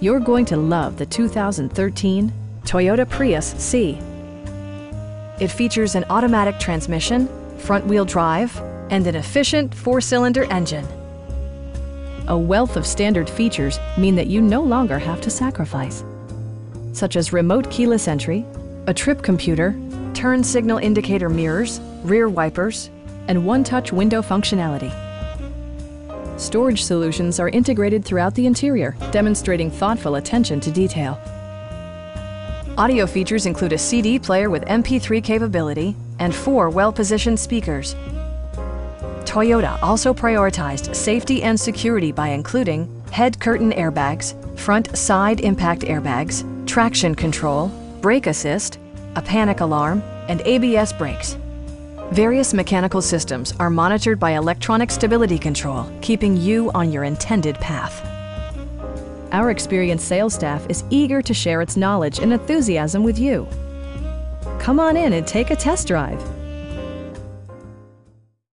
You're going to love the 2013 Toyota Prius C. It features an automatic transmission, front-wheel drive, and an efficient 4-cylinder engine. A wealth of standard features mean that you no longer have to sacrifice, such as remote keyless entry, a trip computer, turn signal indicator mirrors, rear wipers, and one-touch window functionality. Storage solutions are integrated throughout the interior, demonstrating thoughtful attention to detail. Audio features include a CD player with MP3 capability and 4 well-positioned speakers. Toyota also prioritized safety and security by including head curtain airbags, front side impact airbags, traction control, brake assist, a panic alarm, and ABS brakes. Various mechanical systems are monitored by electronic stability control, keeping you on your intended path. Our experienced sales staff is eager to share its knowledge and enthusiasm with you. Come on in and take a test drive.